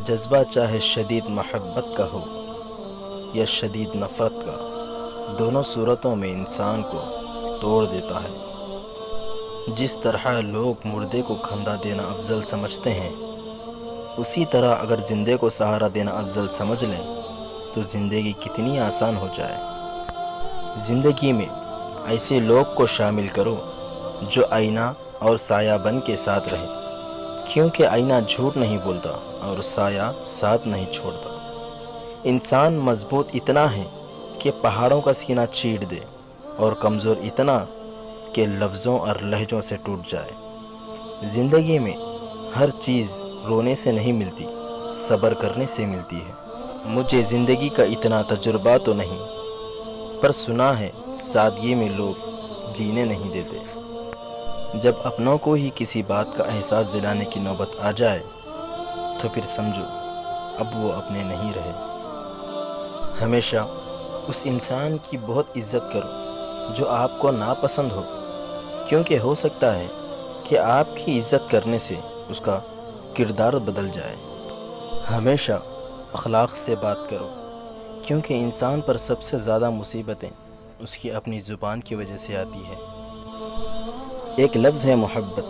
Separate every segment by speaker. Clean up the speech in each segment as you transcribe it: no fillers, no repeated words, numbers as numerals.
Speaker 1: جذبہ چاہے شدید محبت کا ہو یا شدید نفرت کا، دونوں صورتوں میں انسان کو توڑ دیتا ہے۔ جس طرح لوگ مردے کو کھندا دینا افضل سمجھتے ہیں، اسی طرح اگر زندے کو سہارا دینا افضل سمجھ لیں تو زندگی کتنی آسان ہو جائے۔ زندگی میں ایسے لوگ کو شامل کرو جو آئینہ اور سایہ بن کے ساتھ رہیں، کیونکہ آئینہ جھوٹ نہیں بولتا اور سایہ ساتھ نہیں چھوڑتا۔ انسان مضبوط اتنا ہے کہ پہاڑوں کا سینہ چیر دے، اور کمزور اتنا کہ لفظوں اور لہجوں سے ٹوٹ جائے۔ زندگی میں ہر چیز رونے سے نہیں ملتی، صبر کرنے سے ملتی ہے۔ مجھے زندگی کا اتنا تجربہ تو نہیں، پر سنا ہے سادگی میں لوگ جینے نہیں دیتے۔ جب اپنوں کو ہی کسی بات کا احساس دلانے کی نوبت آ جائے تو پھر سمجھو اب وہ اپنے نہیں رہے۔ ہمیشہ اس انسان کی بہت عزت کرو جو آپ کو ناپسند ہو، کیونکہ ہو سکتا ہے کہ آپ کی عزت کرنے سے اس کا کردار بدل جائے۔ ہمیشہ اخلاق سے بات کرو، کیونکہ انسان پر سب سے زیادہ مصیبتیں اس کی اپنی زبان کی وجہ سے آتی ہے۔ ایک لفظ ہے محبت،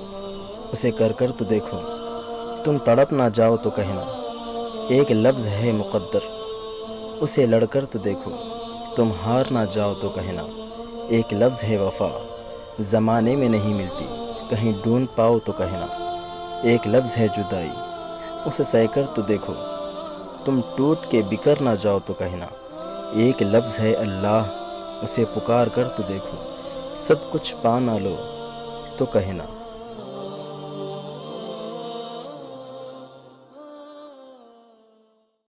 Speaker 1: اسے کر کر تو دیکھو، تم تڑپ نہ جاؤ تو کہنا۔ ایک لفظ ہے مقدر، اسے لڑ کر تو دیکھو، تم ہار نہ جاؤ تو کہنا۔ ایک لفظ ہے وفا، زمانے میں نہیں ملتی، کہیں ڈھونڈ پاؤ تو کہنا۔ ایک لفظ ہے جدائی، اسے سہ کر تو دیکھو، تم ٹوٹ کے بکھر نہ جاؤ تو کہنا۔ ایک لفظ ہے اللہ، اسے پکار کر تو دیکھو، سب کچھ پا نہ لو تو کہنا۔